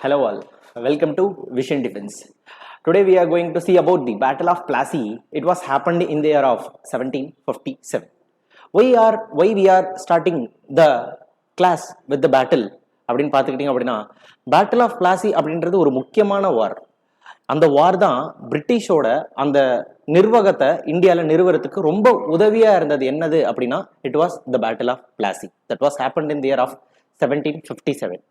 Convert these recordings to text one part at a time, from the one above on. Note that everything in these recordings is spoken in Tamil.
Hello all, welcome to Vision Defense. Today we are going to see about the Battle of Plassey. It was happened in the year of 1757. Why we are starting the class with the battle அப்படின்னு பார்த்துக்கிட்டீங்க அப்படின்னா பேட்டில் ஆஃப் பிளாசி அப்படின்றது ஒரு முக்கியமான வார். அந்த வார் தான் பிரிட்டிஷோட அந்த நிர்வாகத்தை இந்தியாவில் நிறுவனத்துக்கு ரொம்ப உதவியா இருந்தது. என்னது அப்படின்னா it was the battle of Plassey. That was happened in the year of 1757.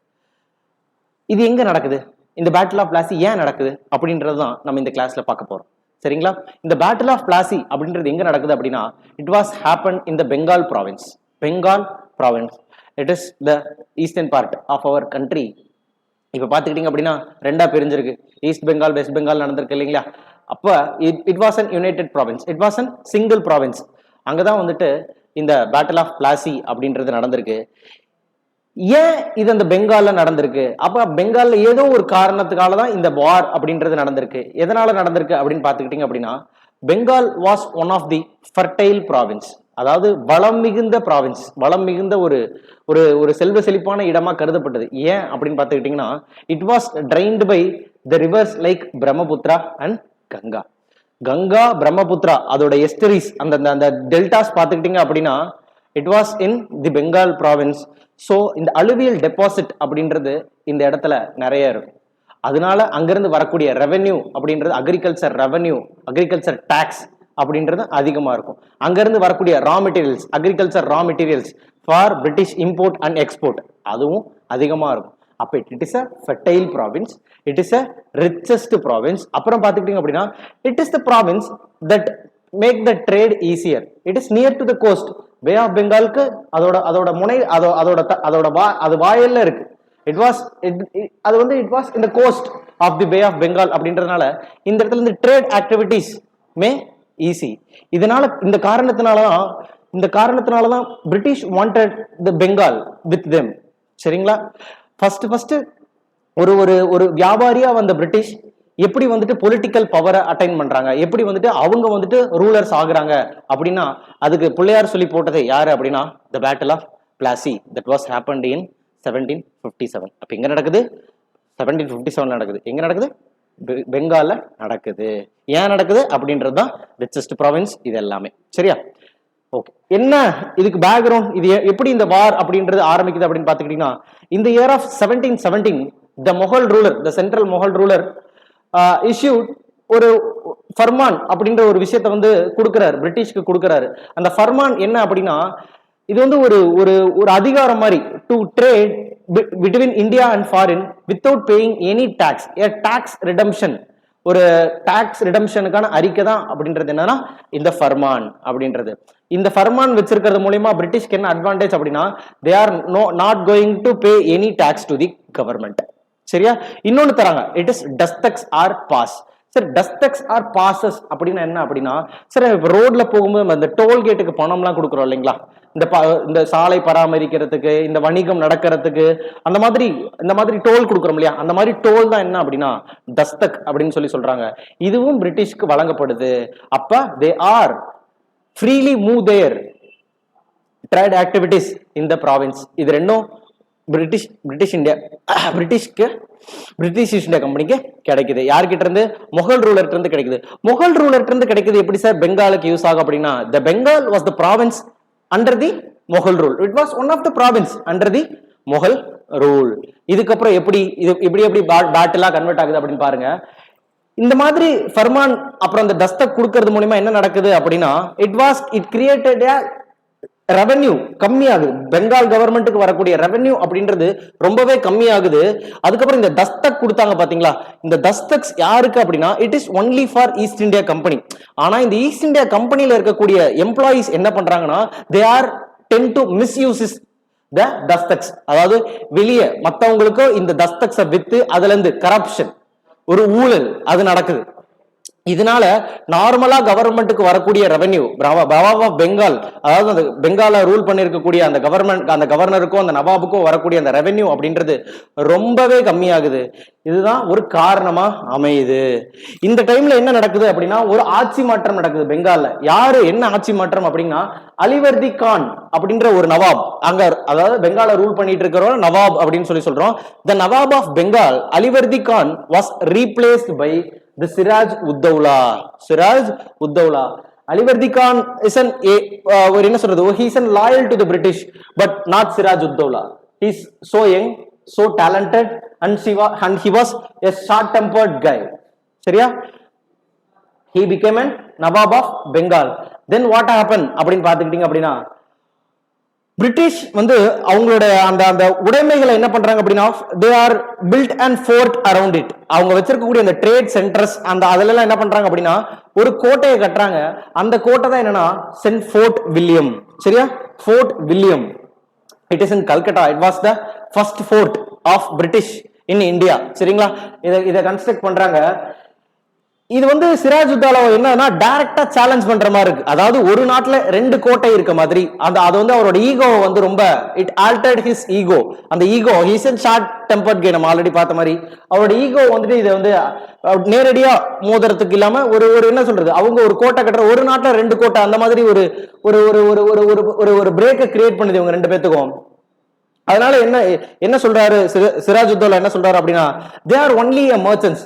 இது எங்க நடக்குது, இந்த பேட்டில் ஆஃப் பிளாசி ஏன் நடக்குது அப்படின்றது தான் நம்ம இந்த கிளாஸ்ல பார்க்க போறோம். சரிங்களா? இந்த பேட்டில் ஆஃப் பிளாசி அப்படின்றது எங்க நடக்குது அப்படின்னா it was happen in the Bengal province. Bengal province it is the eastern part of our country. இப்ப பாத்துக்கிட்டீங்க அப்படின்னா ரெண்டா பிரிஞ்சிருக்கு. ஈஸ்ட் பெங்கால், வெஸ்ட் பெங்கால் நடந்திருக்கு இல்லைங்களா? அப்ப it was an united province, it was an single province. அங்கதான் வந்துட்டு இந்த பேட்டில் ஆஃப் பிளாசி அப்படின்றது நடந்திருக்கு. ஏன் இது அந்த பெங்கால்ல நடந்திருக்கு? அப்ப பெங்கால்ல ஏதோ ஒரு காரணத்துக்காக தான் இந்த வார் அப்படின்றது நடந்திருக்கு. எதனால நடந்திருக்கு அப்படின்னு பாத்துக்கிட்டீங்க அப்படின்னா Bengal was one of the fertile province, அதாவது வளம் மிகுந்த ப்ராவின்ஸ், வளம் மிகுந்த ஒரு ஒரு ஒரு செல்வ செழிப்பான இடமா கருதப்பட்டது. ஏன் அப்படின்னு பாத்துக்கிட்டீங்கன்னா it was drained by the rivers like Brahmaputra and Ganga. Ganga, Brahmaputra அதோட எஸ்டரிஸ், அந்த டெல்டாஸ் பாத்துக்கிட்டீங்க அப்படின்னா it was in the Bengal province. So இந்த அலுவியல் டெபாசிட் அப்படின்றது இந்த இடத்துல நிறைய இருக்கும். அதனால அங்கிருந்து வரக்கூடிய ரெவென்யூ அப்படின்றது அக்ரிகல்ச்சர் ரெவென்யூ, அக்ரிகல்ச்சர் டாக்ஸ் அப்படின்றது அதிகமா இருக்கும். அங்கிருந்து வரக்கூடிய raw materials, agriculture raw materials for British import and export அதுவும் அதிகமா இருக்கும். அப்ப it is a fertile province, it is a richest province. அப்புறம் பாத்துக்கிட்டீங்க அப்படின்னா it is the province that make the trade easier. It is near to the coast. Bay of பெங்காலுக்கு அதோட முனை அது வாயல்ல இருக்கு. It was it was in the coast of the bay of Bengal அப்படின்றதுனால இந்த இடத்துல இருந்து ட்ரேட் ஆக்டிவிட்டிஸ் மே ஈஸி. இதனால இந்த காரணத்தினாலதான் British wanted the Bengal with them. சரிங்களா? ஃபர்ஸ்ட் ஒரு ஒரு வியாபாரியா வந்த பிரிட்டிஷ் எப்படி வந்துட்டு பொலிட்டிக்கல் பவரை அட்டைன் பண்றாங்க, எப்படி வந்துட்டு அவங்க வந்துட்டு ரூலர்ஸ் ஆகுறாங்க அப்படின்னா அதுக்கு பிள்ளையார் சொல்லி போட்டது யாரு அப்படின்னா the battle of Plassey. That was happened in 1757. அப்ப எங்க நடக்குது? 1757 நடக்குது. எங்க நடக்குது? பெங்கால்ல நடக்குது. ஏன் நடக்குது அப்படின்றதுதான் ரிச்சஸ்ட் ப்ராவின்ஸ் இது எல்லாமே. சரியா? ஓகே, என்ன இதுக்கு பேக்ரவுண்ட், இது எப்படி இந்த வார் அப்படின்றது ஆரம்பிக்குது அப்படின்னு பாத்துக்கிட்டீங்கன்னா இந்த year of 1717 the Mughal ruler, the central Mughal ruler issued ஒரு ஃபர்மான் அப்படின்ற ஒரு விஷயத்தை வந்து கொடுக்கிறாரு, பிரிட்டிஷ்க்கு கொடுக்கிறாரு. அந்த ஃபர்மான் என்ன அப்படின்னா இது வந்து ஒரு ஒரு ஒரு அதிகாரம் மாதிரி to trade between India and foreign without paying any tax, a tax redemption. ஒரு டாக்ஸ் ரிடம்ஷனுக்கான அறிக்கை தான் அப்படின்றது என்னன்னா இந்த ஃபர்மான் அப்படின்றது. இந்த ஃபர்மான் வச்சிருக்கிறது மூலமா பிரிட்டிஷ்க்கு என்ன அட்வான்டேஜ் அப்படின்னா they R not going to pay any tax to the government. சரியா? இன்னொன்னு தராங்க, இட் இஸ் டஸ்தக்ஸ் ஆர் பாஸ். சரி, டஸ்தக்ஸ் ஆர் பாசஸ் அப்படின்னா என்ன அப்படின்னா சரி இப்ப ரோட்ல போகும்போது அந்த டோல்கேட்டுக்கு பணம்லாம் கொடுக்குறோம் இல்லைங்களா, இந்த சாலை பராமரிக்கிறதுக்கு, இந்த வணிகம் நடக்கிறதுக்கு, இந்த மாதிரி டோல் கொடுக்குறோம் இல்லையா, அந்த மாதிரி டோல் தான் என்ன அப்படின்னா டஸ்தக் அப்படின்னு சொல்றாங்க. இதுவும் பிரிட்டிஷ்க்கு வழங்கப்படுது. அப்ப they are freely move their trade activities in the province. இது ரெண்டும் பிரிட்டிஷ் இந்தியா கம்பெனிக்கு கிடைக்குது. யார்கிட்ட இருந்து? மொகல் ரூலர் இருந்து கிடைக்குது. மொகல் ரூலர் இருந்து கிடைக்குது. எப்படி சார் பெங்காலுக்கு யூஸ் ஆகும் அப்படின்னா the Bengal was the province under the Mughal rule. It was one of the province under the Mughal rule. இதுக்கப்புறம் எப்படி பேட்டிலா கன்வெர்ட் ஆகுது அப்படின்னு பாருங்க. இந்த மாதிரி ஃபர்மான் அப்புறம் அந்த தஸ்தக் கொடுக்கறது மூலமா என்ன நடக்குது அப்படின்னா இட் கிரியேட்டட் ரெவென்யூ கம்மியாகுது. பெங்கால் கவர்மெண்ட்டுக்கு வரக்கூடிய ரெவென்யூ அப்படின்றது ரொம்பவே கம்மியாகுது. அதுக்கப்புறம் இந்த தஸ்தக் கொடுத்தாங்க பாத்தீங்களா, இந்த தஸ்தக்ஸ் யாருக்கு அப்படின்னா it is only for East India company. ஆனா இந்த ஈஸ்ட் இந்தியா கம்பெனில இருக்கக்கூடிய எம்ப்ளாயிஸ் என்ன பண்றாங்கன்னா they are tend to misuses the தஸ்தக்ஸ். அதாவது வெளியே மத்தவங்களுக்கு இந்த தஸ்தக்ஸை வித்து அதுல இருந்து கரப்ஷன், ஒரு ஊழல் அது நடக்குது. இதனால நார்மலா கவர்மெண்ட்டுக்கு வரக்கூடிய ரெவென்யூ நவாப் ஆஃப் பெங்கால், அதாவது அந்த பெங்கால ரூல் பண்ணிருக்கக்கூடிய அந்த கவர்மெண்ட், அந்த கவர்னருக்கும் அந்த நவாபுக்கும் வரக்கூடிய அந்த ரெவென்யூ அப்படின்றது ரொம்பவே கம்மியாகுது. இதுதான் ஒரு காரணமா அமையுது. இந்த டைம்ல என்ன நடக்குது அப்படின்னா ஒரு ஆட்சி மாற்றம் நடக்குது பெங்கால்ல. யாரு என்ன ஆட்சி மாற்றம் அப்படின்னா அலிவர்தி கான் அப்படின்ற ஒரு நவாப், அங்க அதாவது பெங்கால ரூல் பண்ணிட்டு இருக்கிற நவாப் அப்படின்னு சொல்றோம். The Nawab of Bengal Alivardi Khan was replaced by the Siraj Uddawla. Siraj Uddawla. Alivardi Khan is an he is loyal to the British, but not Siraj Uddawla. He is so young, so talented, and he was a short-tempered guy. Seriya? He became a Nawab of Bengal. Then what happened? அப்படினு பாத்துக்கிட்டீங்க அப்படின்னா பிரிட்டிஷ் வந்து அவங்களோட அந்த அந்த உடைமைகளை என்ன பண்றாங்க அப்படின்னா they are build and fort around it. அவங்க வச்சிருக்கக்கூடிய அந்த ட்ரேட் சென்டர்ஸ் அந்த அதெல்லாம் என்ன பண்றாங்க அப்படின்னா ஒரு கோட்டையை கட்டுறாங்க. அந்த கோட்டை தான் என்னன்னா சென்ட் ஃபோர்ட் வில்லியம். சரியா? Fort William. It is in Calcutta. It was the first fort of British in India. சரிங்களா? இதை கன்ஸ்ட்ரக்ட் பண்றாங்க. இது வந்து சிராஜ் உத்தாலா என்னன்னா டைரக்டா சேலஞ்ச் பண்ற மாதிரி இருக்கு. அதாவது ஒரு நாட்டுல ரெண்டு கோட்டை இருக்க மாதிரி அது வந்து அவரோட ஈகோ வந்து ரொம்ப இட் ஆல்டர்ட் ஹிஸ் ஈகோ. அந்த ego he's and short tempered கே, நம்ம ஆல்ரெடி பார்த்த மாதிரி அவரோட ஈகோ வந்துட்டு இதை வந்து நேரடியா மோதிரத்துக்கு இல்லாம ஒரு ஒரு என்ன சொல்றது, அவங்க ஒரு கோட்டை கட்டுற ஒரு நாட்டுல ரெண்டு கோட்டை அந்த மாதிரி ஒரு ஒரு ஒரு ஒரு பிரேக்கை கிரியேட் பண்ணுது இவங்க ரெண்டு பேத்துக்கும். அதனால என்ன சொல்றாரு சிராஜ் உத்தௌலா என்ன சொல்றாரு அப்படின்னா they are only a merchants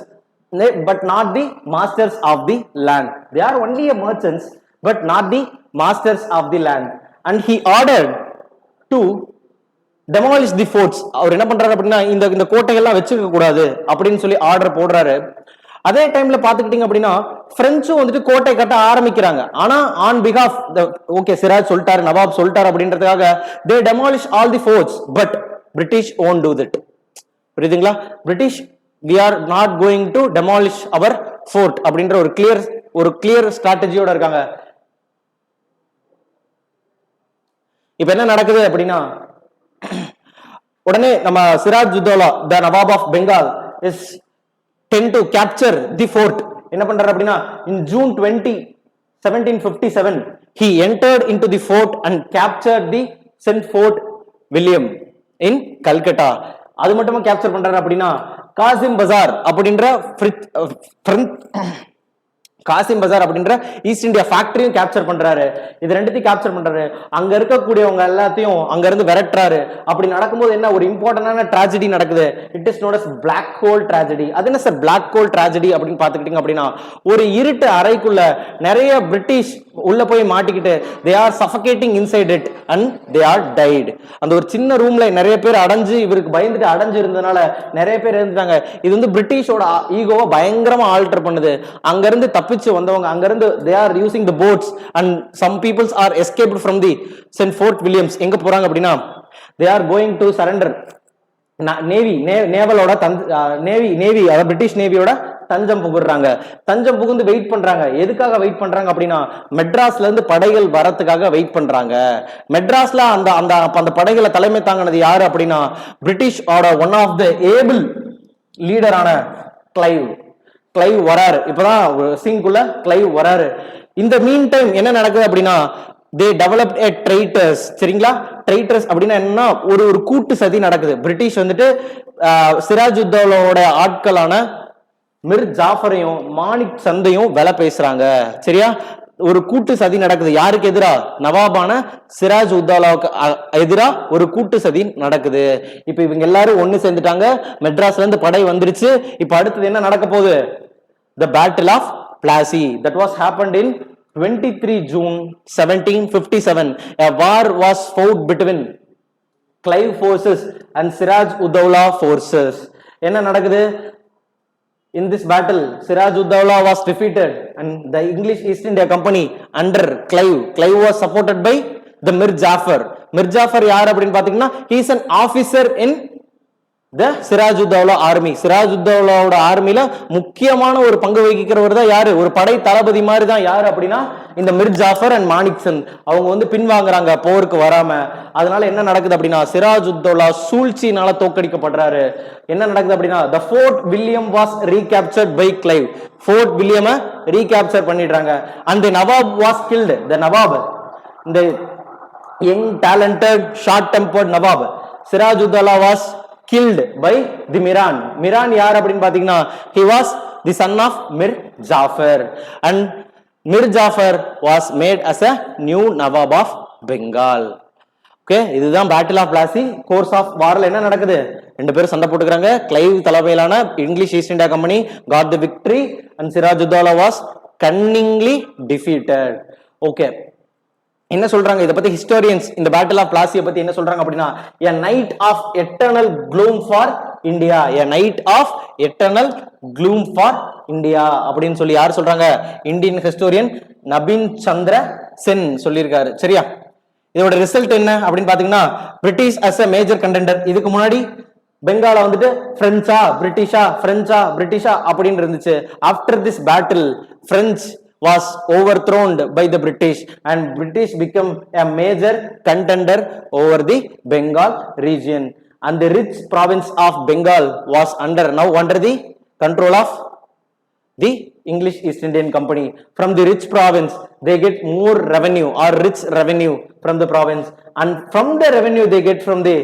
but not the masters of the land. They are only a merchants but not the masters of the land. And he ordered to demolish the forts. அவர் என்ன பண்றாரு அப்படின்னா இந்த கோட்டைகள்லாம் வச்சுக்க கூடாது அப்படின்னு சொல்லி ஆர்டர் போடுறாரு. அதே டைம்ல பாத்துக்கிட்டீங்க அப்படின்னா பிரெஞ்சும் வந்துட்டு கோட்டை கட்ட ஆரம்பிக்கிறாங்க. ஆனா ஆன் பிஹாஃப் ஓகே சிராஜ் சொல்லிட்டாரு, நவாப் சொல்லிட்டாரு அப்படின்றதுக்காக they demolish all the forts but British won't do that. புரியுதுங்களா? British we are not going to demolish our fort அப்படின்ற ஒரு கிளியர் ஸ்ட்ராட்டஜியோட இருக்காங்க. இப்ப என்ன நடக்குது அப்படின்னா உடனே நம்ம Siraj Uddaulah the Nawab of Bengal is tend to capture the fort. என்ன பண்றாரு அப்படின்னா in June 20, 1757 he entered into the fort and captured the St. Fort William in Calcutta. அது மட்டுமா கேப்சர் பண்றாரு அப்படின்னா காசிம் பஜார் அப்படின்ற ஈஸ்ட் இந்தியா ஃபேக்டரியும் கேப்சர் பண்றாரு. இது ரெண்டுத்தையும் கேப்சர் பண்றாரு. அங்க இருக்கக்கூடியவங்க எல்லாத்தையும் அங்க இருந்து விரட்டுறாரு. அப்படி நடக்கும்போது என்ன ஒரு இம்பார்ட்டன்டான ட்ராஜடி நடக்குது. It is known as black hole tragedy. அது என்ன சார் பிளாக் ஹோல் ட்ராஜடி அப்படின்னு பாத்துக்கிட்டீங்க அப்படின்னா ஒரு இருட்டு அறைக்குள்ள நிறைய பிரிட்டிஷ் உள்ள போய் மாட்டிக்கிட்டு they are suffocating inside it and they are died. அந்த ஒரு சின்ன ரூம்ல நிறைய பேர் அடைஞ்சு இவருக்கு பயந்துட்டு அடைஞ்சு இருந்தனால நிறைய பேர் இருந்துட்டாங்க. இது வந்து பிரிட்டிஷோட ஈகோவை பயங்கரமா ஆல்டர் பண்ணுது. அங்க இருந்து தப்பிச்சு வந்தவங்க அங்க இருந்து they are using the boats and some peoples are escaped from the St. Fort Williams. எங்க போறாங்க அப்படின்னா they are going to surrender. நேவலோட நேவி அதாவது பிரிட்டிஷ் நேவியோட தஞ்சம் புகுறாங்க. தஞ்சம் புகுந்து வெயிட் பண்றாங்க. எதுக்காக வெயிட் பண்றாங்க அப்படின்னா மெட்ராஸ்ல இருந்து படைகள் வரத்துக்காக வெயிட் பண்றாங்க. மெட்ராஸ்ல அந்த படைகளை தலைமை தாங்கினது யாரு அப்படின்னா பிரிட்டிஷோட ஒன் ஆஃப் த ஏபிள் லீடரான கிளைவ் வராரு. இப்பதான் சீன்குள்ள கிளைவ் வராரு. இந்த மீன் டைம் என்ன நடக்குது அப்படின்னா they developed a traitors. சரிங்களா? traitors அப்படின்னா என்னன்னா ஒரு கூட்டு சதி நடக்குது. பிரிட்டிஷ் வந்துட்டு சிராஜ் உத்தௌலாவோட ஆட்களான மிர் ஜாஃபரையும் மாணிக் சந்தையும் வேலை பேசுறாங்க. சரியா? ஒரு கூட்டு சதி நடக்குது. யாருக்கு எதிரா? நவாபான சிராஜ் உத்தௌலாவுக்கு எதிரா ஒரு கூட்டு சதி நடக்குது. இப்ப இவங்க எல்லாரும் ஒண்ணு சேர்ந்துட்டாங்க. மெட்ராஸ்ல இருந்து படை வந்துருச்சு. இப்ப அடுத்தது என்ன நடக்க போகுது? The Battle of Plassey. That was happened in 23 June 1757. A war was fought between Clive forces and Siraj Uddawla forces. என்ன நடக்குது? In this battle, Siraj Uddawla was defeated and the English East India Company under Clive was supported by the Mir Jafar. Mir Jafar யார் அப்படின்னு பாத்தீங்கன்னா he is an officer in the Sirajuddaulah army. சிராஜுத்தௌலாவோட ஆர்மில முக்கியமான ஒரு பங்கு வகிக்கிறவர் தான் யாரு, ஒரு படை தளபதி மாதிரி தான் யாரு அப்படின்னா இந்த மிர் ஜாஃபர் அண்ட் மாணிக்சன். அவங்க வந்து பின்வாங்குறாங்க போருக்கு வராம. அதனால என்ன நடக்குது அப்படின்னா சிராஜுத்தௌலா சூழ்ச்சினால தோக்கடிக்கப்படுறாரு. என்ன நடக்குது அப்படின்னா the Fort William was recaptured by Clive. Fort வில்லியம ரீகேப்சர் பண்ணிடுறாங்க. And the Nawab was killed. The Nawab, இந்த young talented short tempered Nawab Sirajuddaulah was killed by the Miran. Miran யார் அப்படின்னு பாத்தீங்கன்னா he was the son of Mir Jafar and Mir Jafar was made as a new Nawab of Bengal. Okay, இதுதான் battle of Plassey. Course of வார்ல என்ன நடக்குது, ரெண்டு பேரும் சண்டை போட்டுக்கிறாங்க. கிளைவ் தலைமையிலான English East India company got the victory and Sirajuddaulah was cunningly defeated. Okay, என்ன சொல்றாங்க இத பத்தி ஹிஸ்டோரியன்ஸ் இந்த பேட்டில் ஆஃப் பிளாசியை பத்தி என்ன சொல்றாங்க அப்படின்னா a night of eternal gloom for India. a night of eternal gloom for India அப்படின்னு சொல்லி யார் சொல்றாங்க, இந்தியன் ஹிஸ்டோரியன் நபின் சந்திர சென் சொல்லியிருக்காரு. சரியா, இதோட ரிசல்ட் என்ன அப்படின்னு பாத்தீங்கன்னா British as a major contender. இதுக்கு முன்னாடி பெங்கால வந்துட்டு பிரெஞ்சா பிரிட்டிஷா பிரெஞ்சா பிரிட்டிஷா அப்படின்னு இருந்துச்சு. After this battle French was overthrown by the British and British became a major contender over the Bengal region, and the rich province of Bengal was now under the control of the English East Indian Company. From the rich province they get more revenue or rich revenue from the province, and from the revenue they get from the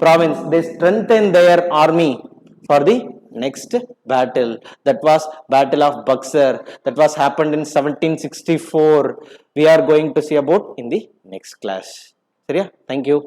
province they strengthen their army for the next battle. That was Battle of Buxar. That was happened in 1764. We are going to see about in the next class. Seriya, thank you.